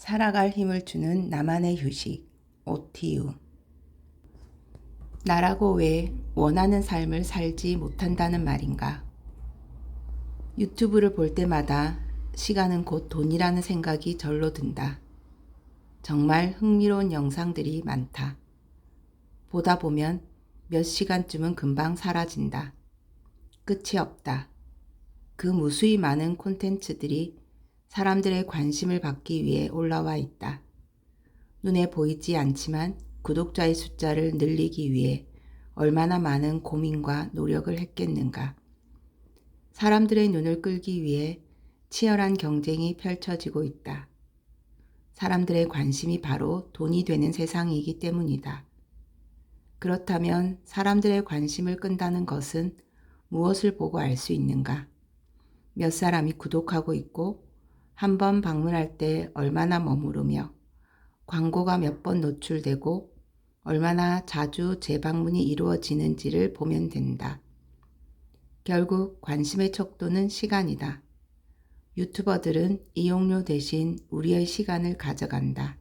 살아갈 힘을 주는 나만의 휴식, OTU. 나라고 왜 원하는 삶을 살지 못한다는 말인가? 유튜브를 볼 때마다 시간은 곧 돈이라는 생각이 절로 든다. 정말 흥미로운 영상들이 많다. 보다 보면 몇 시간쯤은 금방 사라진다. 끝이 없다. 그 무수히 많은 콘텐츠들이 사람들의 관심을 받기 위해 올라와 있다. 눈에 보이지 않지만 구독자의 숫자를 늘리기 위해 얼마나 많은 고민과 노력을 했겠는가. 사람들의 눈을 끌기 위해 치열한 경쟁이 펼쳐지고 있다. 사람들의 관심이 바로 돈이 되는 세상이기 때문이다. 그렇다면 사람들의 관심을 끈다는 것은 무엇을 보고 알 수 있는가? 몇 사람이 구독하고 있고 한 번 방문할 때 얼마나 머무르며 광고가 몇 번 노출되고 얼마나 자주 재방문이 이루어지는지를 보면 된다. 결국 관심의 척도는 시간이다. 유튜버들은 이용료 대신 우리의 시간을 가져간다.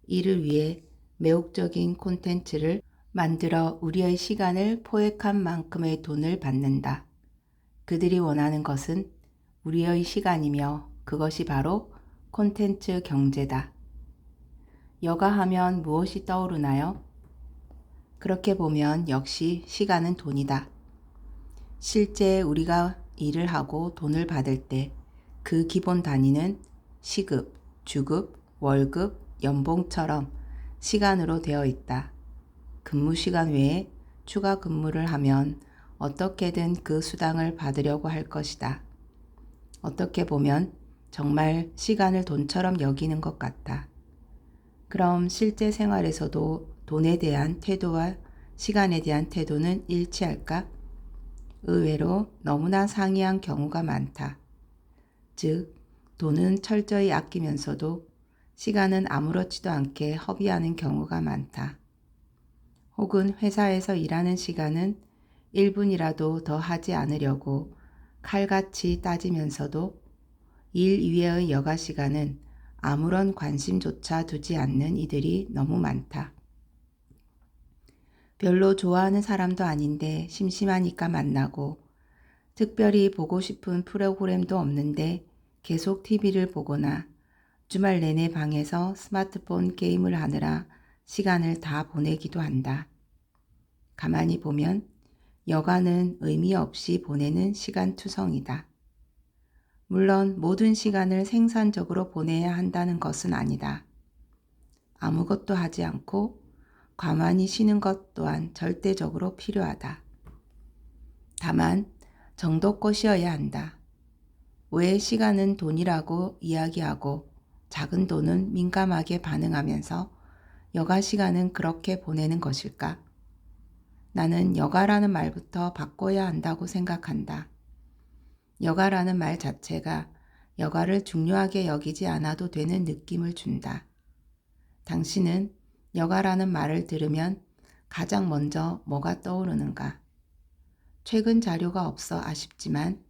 이를 위해 매혹적인 콘텐츠를 만들어 우리의 시간을 포획한 만큼의 돈을 받는다. 그들이 원하는 것은 우리의 시간이며 그것이 바로 콘텐츠 경제다. 여가하면 무엇이 떠오르나요? 그렇게 보면 역시 시간은 돈이다. 실제 우리가 일을 하고 돈을 받을 때 그 기본 단위는 시급, 주급, 월급, 연봉처럼 시간으로 되어 있다. 근무 시간 외에 추가 근무를 하면 어떻게든 그 수당을 받으려고 할 것이다. 어떻게 보면 정말 시간을 돈처럼 여기는 것 같다. 그럼 실제 생활에서도 돈에 대한 태도와 시간에 대한 태도는 일치할까? 의외로 너무나 상이한 경우가 많다. 즉, 돈은 철저히 아끼면서도 시간은 아무렇지도 않게 허비하는 경우가 많다. 혹은 회사에서 일하는 시간은 1분이라도 더 하지 않으려고 칼같이 따지면서도 일 이외의 여가 시간은 아무런 관심조차 두지 않는 이들이 너무 많다. 별로 좋아하는 사람도 아닌데 심심하니까 만나고 특별히 보고 싶은 프로그램도 없는데 계속 TV를 보거나 주말 내내 방에서 스마트폰 게임을 하느라 시간을 다 보내기도 한다. 가만히 보면 여가는 의미 없이 보내는 시간투성이다. 물론 모든 시간을 생산적으로 보내야 한다는 것은 아니다. 아무것도 하지 않고 가만히 쉬는 것 또한 절대적으로 필요하다. 다만 정도껏이어야 한다. 왜 시간은 돈이라고 이야기하고 작은 돈은 민감하게 반응하면서 여가 시간은 그렇게 보내는 것일까? 나는 여가라는 말부터 바꿔야 한다고 생각한다. 여가라는 말 자체가 여가를 중요하게 여기지 않아도 되는 느낌을 준다. 당신은 여가라는 말을 들으면 가장 먼저 뭐가 떠오르는가? 최근 자료가 없어 아쉽지만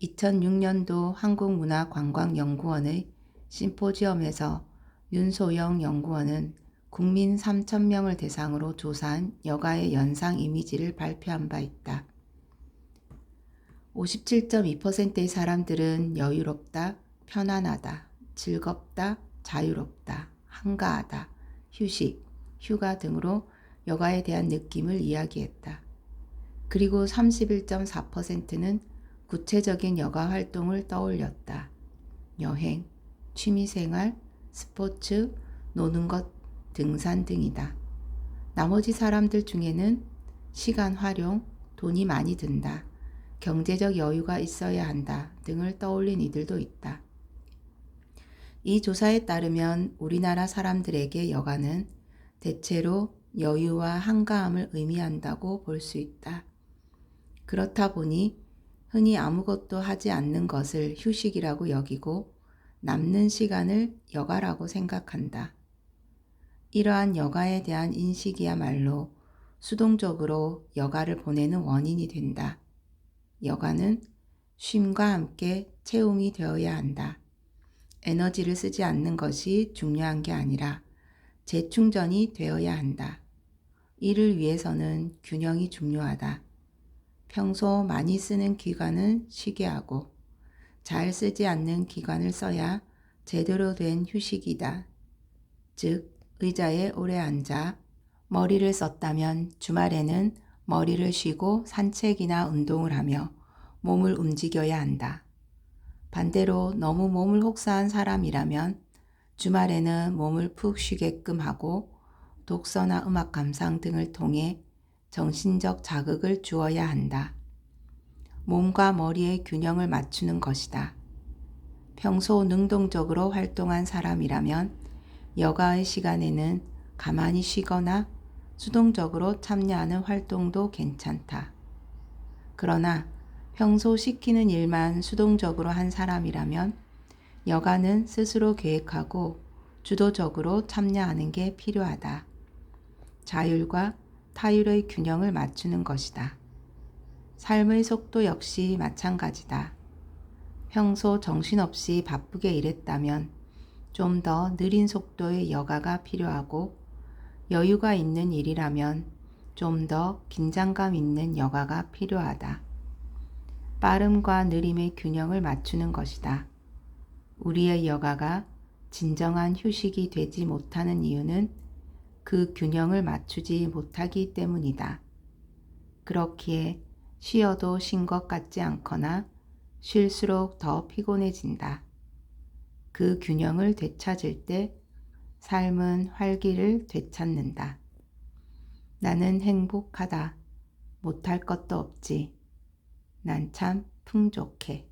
2006년도 한국문화관광연구원의 심포지엄에서 윤소영 연구원은 국민 3,000명을 대상으로 조사한 여가의 연상 이미지를 발표한 바 있다. 57.2%의 사람들은 여유롭다, 편안하다, 즐겁다, 자유롭다, 한가하다, 휴식, 휴가 등으로 여가에 대한 느낌을 이야기했다. 그리고 31.4%는 구체적인 여가 활동을 떠올렸다. 여행, 취미생활, 스포츠, 노는 것, 등산 등이다. 나머지 사람들 중에는 시간 활용, 돈이 많이 든다, 경제적 여유가 있어야 한다 등을 떠올린 이들도 있다. 이 조사에 따르면 우리나라 사람들에게 여가는 대체로 여유와 한가함을 의미한다고 볼 수 있다. 그렇다 보니 흔히 아무것도 하지 않는 것을 휴식이라고 여기고 남는 시간을 여가라고 생각한다. 이러한 여가에 대한 인식이야말로 수동적으로 여가를 보내는 원인이 된다. 여가는 쉼과 함께 채움이 되어야 한다. 에너지를 쓰지 않는 것이 중요한 게 아니라 재충전이 되어야 한다. 이를 위해서는 균형이 중요하다. 평소 많이 쓰는 기관은 쉬게 하고 잘 쓰지 않는 기관을 써야 제대로 된 휴식이다. 즉, 의자에 오래 앉아 머리를 썼다면 주말에는 머리를 쉬고 산책이나 운동을 하며 몸을 움직여야 한다. 반대로 너무 몸을 혹사한 사람이라면 주말에는 몸을 푹 쉬게끔 하고 독서나 음악 감상 등을 통해 정신적 자극을 주어야 한다. 몸과 머리의 균형을 맞추는 것이다. 평소 능동적으로 활동한 사람이라면 여가의 시간에는 가만히 쉬거나 수동적으로 참여하는 활동도 괜찮다. 그러나 평소 시키는 일만 수동적으로 한 사람이라면 여가는 스스로 계획하고 주도적으로 참여하는 게 필요하다. 자율과 타율의 균형을 맞추는 것이다. 삶의 속도 역시 마찬가지다. 평소 정신없이 바쁘게 일했다면 좀 더 느린 속도의 여가가 필요하고 여유가 있는 일이라면 좀 더 긴장감 있는 여가가 필요하다. 빠름과 느림의 균형을 맞추는 것이다. 우리의 여가가 진정한 휴식이 되지 못하는 이유는 그 균형을 맞추지 못하기 때문이다. 그렇기에 쉬어도 쉰 것 같지 않거나 쉴수록 더 피곤해진다. 그 균형을 되찾을 때 삶은 활기를 되찾는다. 나는 행복하다. 못할 것도 없지. 난 참 풍족해.